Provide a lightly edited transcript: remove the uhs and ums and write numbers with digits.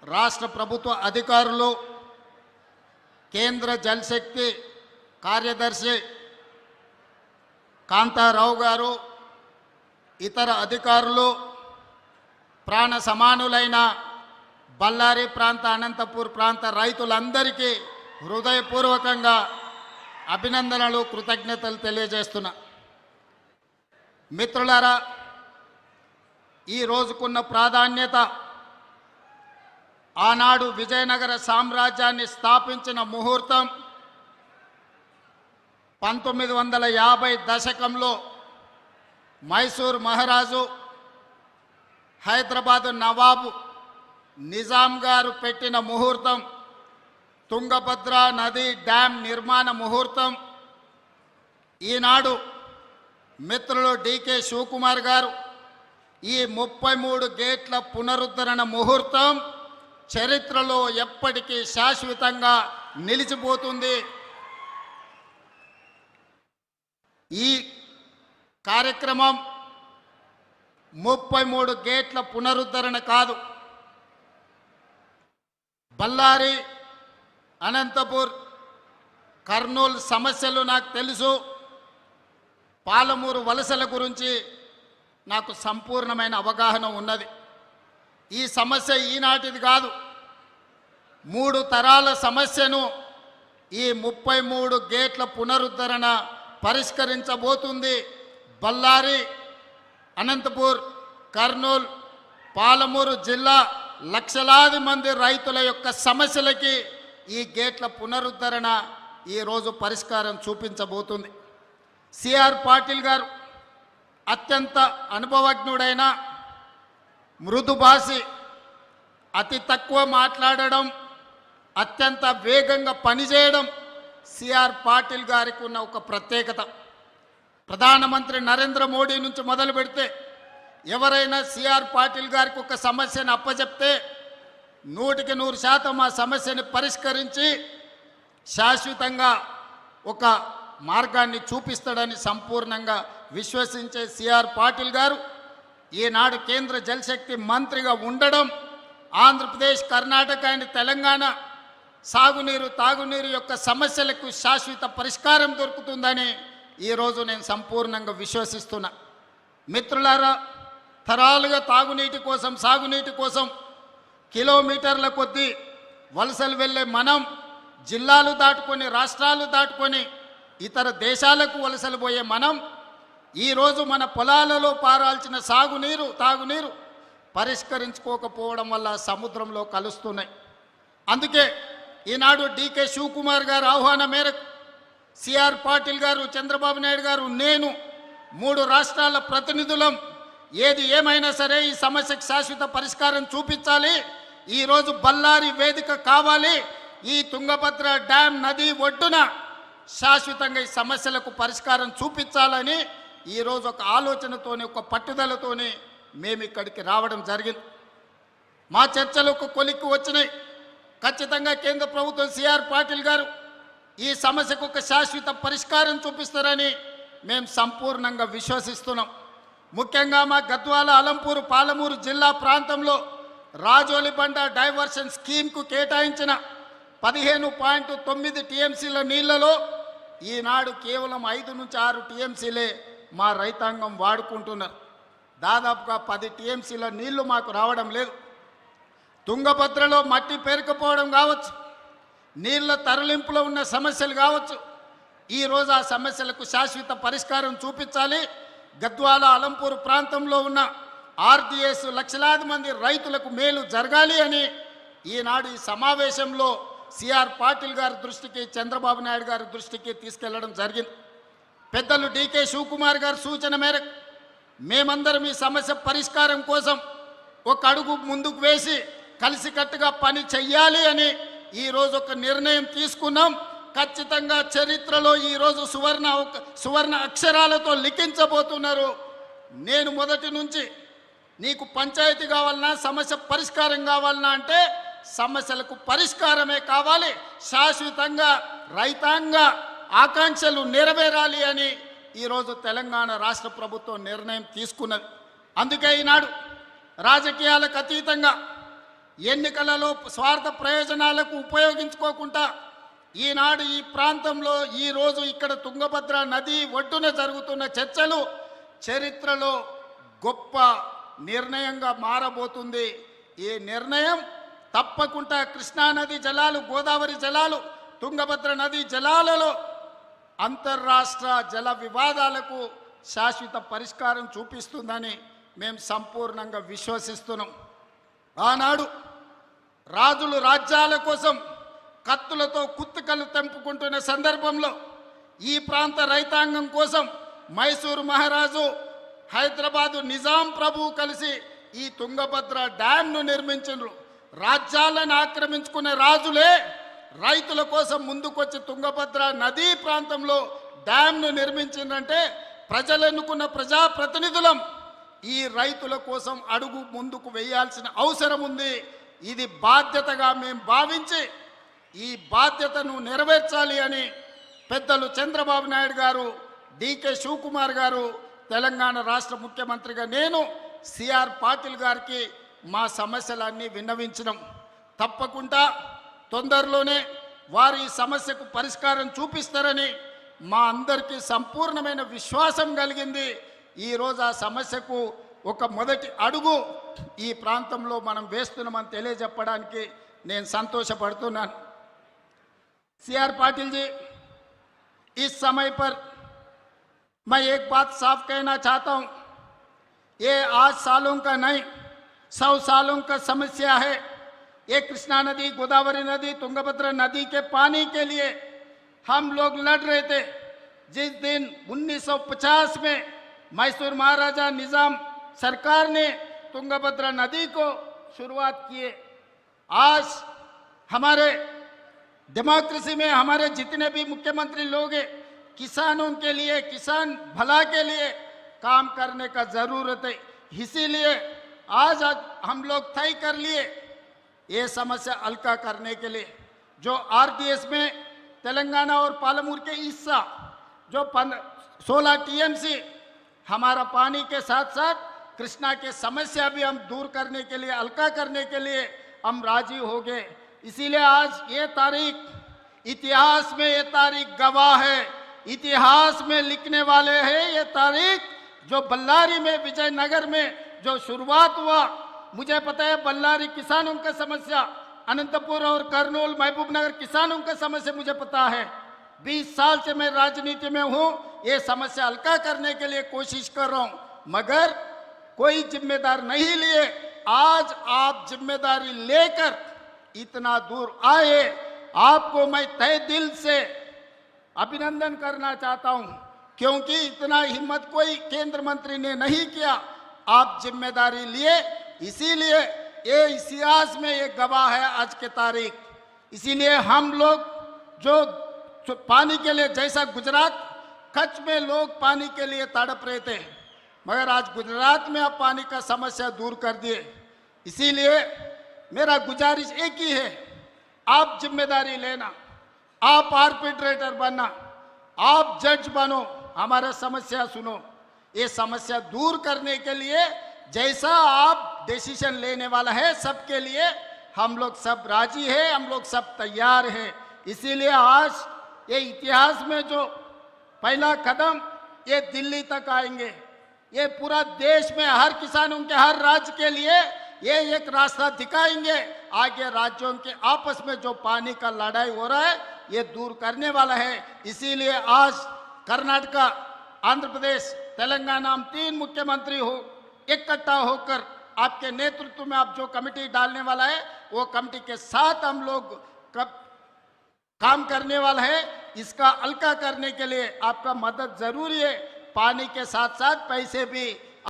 రాష్ట్ర ప్రభుత్వ అధికారులు, కేంద్ర జలశక్తి కార్యదర్శి కాంతారావు గారు, ఇతర అధికారులు, ప్రాణ సమానులైన బళ్ళారి ప్రాంత, అనంతపూర్ ప్రాంత రైతులందరికీ హృదయపూర్వకంగా అభినందనలు, కృతజ్ఞతలు తెలియజేస్తున్నా. మిత్రులారా, ఈ రోజుకున్న ప్రాధాన్యత ఆనాడు విజయనగర సామ్రాజ్యాన్ని స్థాపించిన ముహూర్తం 1950 దశకంలో మైసూర్ మహారాజు, హైదరాబాదు నవాబు నిజాం గారు పెట్టిన ముహూర్తం, తుంగభద్ర నది డ్యామ్ నిర్మాణ ముహూర్తం. ఈనాడు మిత్రులు డికే శివకుమార్ గారు ఈ 33 గేట్ల పునరుద్ధరణ ముహూర్తం చరిత్రలో ఎప్పటికీ శాశ్వతంగా నిలిచిపోతుంది. ఈ కార్యక్రమం 33 గేట్ల పునరుద్ధరణ కాదు, బళ్ళారి, అనంతపూర్, కర్నూలు సమస్యలు నాకు తెలుసు. పాలమూరు వలసల గురించి నాకు సంపూర్ణమైన అవగాహన ఉన్నది. ఈ సమస్య ఈనాటిది కాదు, 3 తరాల సమస్యను ఈ 33 గేట్ల పునరుద్ధరణ పరిష్కరించబోతుంది. బళ్ళారి, అనంతపూర్, కర్నూలు, పాలమూరు జిల్లా లక్షలాది మంది రైతుల యొక్క సమస్యలకి ఈ గేట్ల పునరుద్ధరణ ఈరోజు పరిష్కారం చూపించబోతుంది. సిఆర్ పాటిల్ గారు అత్యంత అనుభవజ్ఞుడైన, మృదుభాషి, అతి తక్కువ మాట్లాడడం, అత్యంత వేగంగా పనిచేయడం సిఆర్ పాటిల్ గారికి ఉన్న ఒక ప్రత్యేకత. ప్రధానమంత్రి నరేంద్ర మోడీ నుంచి మొదలు పెడితే ఎవరైనా సిఆర్ పాటిల్ గారికి ఒక సమస్యను అప్పచెప్తే 100% ఆ సమస్యని పరిష్కరించి శాశ్వతంగా ఒక మార్గాన్ని చూపిస్తాడని సంపూర్ణంగా విశ్వసించే సిఆర్ పాటిల్ గారు ఈనాడు కేంద్ర జలశక్తి మంత్రిగా ఉండడం, ఆంధ్రప్రదేశ్, కర్ణాటక అండ్ తెలంగాణ సాగునీరు, తాగునీరు యొక్క సమస్యలకు శాశ్వత పరిష్కారం దొరుకుతుందని ఈరోజు నేను సంపూర్ణంగా విశ్వసిస్తున్నా. మిత్రులారా, తరాలుగా తాగునీటి కోసం, సాగునీటి కోసం కిలోమీటర్ల కొద్దీ వలసలు వెళ్ళే మనం, జిల్లాలు దాటుకొని, రాష్ట్రాలు దాటుకొని ఇతర దేశాలకు వలసలు పోయే మనం ఈరోజు మన పొలాలలో పారాల్సిన సాగునీరు, తాగునీరు పరిష్కరించుకోకపోవడం వల్ల సముద్రంలో కలుస్తున్నాయి. అందుకే ఈనాడు డికే శివకుమార్ గారు ఆహ్వానం మేరకు సిఆర్ పాటిల్ గారు, చంద్రబాబు నాయుడు గారు, నేను 3 రాష్ట్రాల ప్రతినిధులం ఏది ఏమైనా సరే ఈ సమస్యకు శాశ్వత పరిష్కారం చూపించాలి. ఈరోజు బళ్ళారి వేదిక కావాలి. ఈ తుంగభద్ర డ్యామ్ నది ఒడ్డున శాశ్వతంగా ఈ సమస్యలకు పరిష్కారం చూపించాలని ఈరోజు ఒక ఆలోచనతోని, ఒక పట్టుదలతోని మేము ఇక్కడికి రావడం జరిగింది. మా చర్చలు ఒక కొలిక్కి వచ్చినాయి. ఖచ్చితంగా కేంద్ర ప్రభుత్వం, సిఆర్ పాటిల్ గారు ఈ సమస్యకు ఒక శాశ్వత పరిష్కారం చూపిస్తారని మేము సంపూర్ణంగా విశ్వసిస్తున్నాం. ముఖ్యంగా మా గద్వాల, అలంపూరు, పాలమూరు జిల్లా ప్రాంతంలో రాజోలిబండ డైవర్షన్ స్కీమ్కు కేటాయించిన 15.9 టీఎంసీల నీళ్లలో ఈనాడు కేవలం 5 నుంచి 6 టీఎంసీలే మా రైతాంగం వాడుకుంటున్నారు. దాదాపుగా 10 టీఎంసీల నీళ్లు మాకు రావడం లేదు. తుంగభద్రలో మట్టి పేరుకుపోవడం కావచ్చు, నీళ్ల తరలింపులో ఉన్న సమస్యలు కావచ్చు, ఈరోజు ఆ సమస్యలకు శాశ్వత పరిష్కారం చూపించాలి. గద్వాల, అలంపూరు ప్రాంతంలో ఉన్న ఆర్డీఎస్ లక్షలాది మంది రైతులకు మేలు జరగాలి అని ఈనాడు ఈ సమావేశంలో సిఆర్ పాటిల్ గారి దృష్టికి, చంద్రబాబు నాయుడు గారి దృష్టికి తీసుకెళ్లడం జరిగింది. పెద్దలు డికే శివకుమార్ గారి సూచన మేరకు మేమందరం ఈ సమస్య పరిష్కారం కోసం ఒక అడుగు ముందుకు వేసి కలిసికట్టుగా పని చెయ్యాలి అని ఈరోజు ఒక నిర్ణయం తీసుకున్నాం. ఖచ్చితంగా చరిత్రలో ఈరోజు సువర్ణ అక్షరాలతో లిఖించబోతున్నారు. నేను మొదటి నుంచి నీకు పంచాయతీ కావాలన్నా, సమస్య పరిష్కారం కావాలన్నా అంటే సమస్యలకు పరిష్కారమే కావాలి, శాశ్వతంగా రైతాంగ ఆకాంక్షలు నెరవేరాలి అని ఈరోజు తెలంగాణ రాష్ట్ర ప్రభుత్వం నిర్ణయం తీసుకున్నది. అందుకే ఈనాడు రాజకీయాలకు అతీతంగా ఎన్నికలలో స్వార్థ ప్రయోజనాలకు ఉపయోగించుకోకుండా ఈనాడు ఈ ప్రాంతంలో ఈరోజు ఇక్కడ తుంగభద్ర నది ఒడ్డున జరుగుతున్న చర్చలు చరిత్రలో గొప్ప నిర్ణయంగా మారబోతుంది. ఈ నిర్ణయం తప్పకుండా కృష్ణానది జలాలు, గోదావరి జలాలు, తుంగభద్ర నది జలాలలో అంతర్రాష్ట్ర జల వివాదాలకు శాశ్వత పరిష్కారం చూపిస్తుందని మేము సంపూర్ణంగా విశ్వసిస్తున్నాం. ఆనాడు రాజులు రాజ్యాల కోసం కత్తులతో కుత్తుకలు తెంపుకుంటున్న సందర్భంలో ఈ ప్రాంత రైతాంగం కోసం మైసూరు మహారాజు, హైదరాబాదు నిజాం ప్రభువు కలిసి ఈ తుంగభద్ర డ్యాంను నిర్మించారు. రాజ్యాలను ఆక్రమించుకునే రాజులే రైతుల కోసం ముందుకొచ్చి తుంగభద్ర నదీ ప్రాంతంలో డ్యాంను నిర్మించిందంటే ప్రజలు ఎన్నుకున్న ప్రజాప్రతినిధులం ఈ రైతుల కోసం అడుగు ముందుకు వేయాల్సిన అవసరం ఉంది. ఇది బాధ్యతగా మేము భావించి ఈ బాధ్యతను నెరవేర్చాలి అని పెద్దలు చంద్రబాబు నాయుడు గారు, డికే శివకుమార్ గారు, తెలంగాణ రాష్ట్ర ముఖ్యమంత్రిగా నేను సిఆర్ పాటిల్ గారికి మా సమస్యలన్నీ విన్నవించడం. తప్పకుండా తొందరలోనే వారి ఈ సమస్యకు పరిష్కారం చూపిస్తారని మా అందరికీ సంపూర్ణమైన విశ్వాసం కలిగింది. ఈరోజు ఆ సమస్యకు ఒక మొదటి అడుగు ఈ ప్రాంతంలో మనం వేస్తున్నామని తెలియజెప్పడానికి నేను సంతోషపడుతున్నాను. सीआर पाटिल जी, इस समय पर मैं एक बात साफ कहना चाहता हूँ, ये आज सालों का नहीं 100 सालों का समस्या है। ये कृष्णा नदी, गोदावरी नदी, तुंगभद्रा नदी के पानी के लिए हम लोग लड़ रहे थे। जिस दिन 1950 में मैसूर महाराजा निजाम सरकार ने तुंगभद्रा नदी को शुरुआत किए। आज हमारे डेमोक्रेसी में हमारे जितने भी मुख्यमंत्री लोग हैं, किसानों के लिए, किसान भला के लिए काम करने का ज़रूरत है। इसीलिए आज हम लोग तय कर लिए ये समस्या हल्का करने के लिए जो आरडीएस में तेलंगाना और पालमूर के हिस्सा जो 16 टीएमसी हमारा पानी के साथ साथ कृष्णा के समस्या भी हम दूर करने के लिए, हल्का करने के लिए हम राजी हो गए। इसीलिए आज ये तारीख इतिहास में, ये तारीख गवाह है, इतिहास में लिखने वाले हैं। ये तारीख जो बल्लारी में, विजयनगर में जो शुरुआत हुआ, मुझे पता है बल्लारी किसानों का समस्या, अनंतपुर और कर्नूल, महबूबनगर किसानों का समस्या मुझे पता है। 20 साल से मैं राजनीति में हूँ, ये समस्या हल्का करने के लिए कोशिश कर रहा हूँ, मगर कोई जिम्मेदार नहीं लिए। आज आप जिम्मेदारी लेकर इतना दूर आए, आपको मैं तहे दिल से अभिनंदन करना चाहता हूं, क्योंकि इतना हिम्मत कोई केंद्र मंत्री ने नहीं किया। आप जिम्मेदारी लिए, इसीलिए ये इतिहास में ये गवाह है आज के तारीख। इसीलिए हम लोग जो पानी के लिए, जैसा गुजरात कच्छ में लोग पानी के लिए तड़प रहे थे, मगर आज गुजरात में आप पानी का समस्या दूर कर दिए। इसीलिए मेरा गुजारिश एक ही है, आप जिम्मेदारी लेना, आप आर्बिट्रेटर बनना, आप जज बनो, हमारा समस्या सुनो। ये समस्या दूर करने के लिए जैसा आप डिसीजन लेने वाला है, सबके लिए हम लोग सब राजी है, हम लोग सब तैयार हैं। इसीलिए आज ये इतिहास में जो पहला कदम ये दिल्ली तक आएंगे, ये पूरा देश में हर किसानों के, हर राज्य के लिए ये एक रास्ता दिखाएंगे। आगे राज्यों के आपस में जो पानी का लड़ाई हो रहा है, ये दूर करने वाला है। इसीलिए आज कर्नाटका, आंध्र प्रदेश, तेलंगाना, हम 3 मुख्यमंत्री हो इकट्ठा होकर आपके नेतृत्व में आप जो कमेटी डालने वाला है, वो कमेटी के साथ हम लोग काम करने वाला है। इसका हल्का करने के लिए आपका मदद जरूरी है। पानी के साथ साथ पैसे भी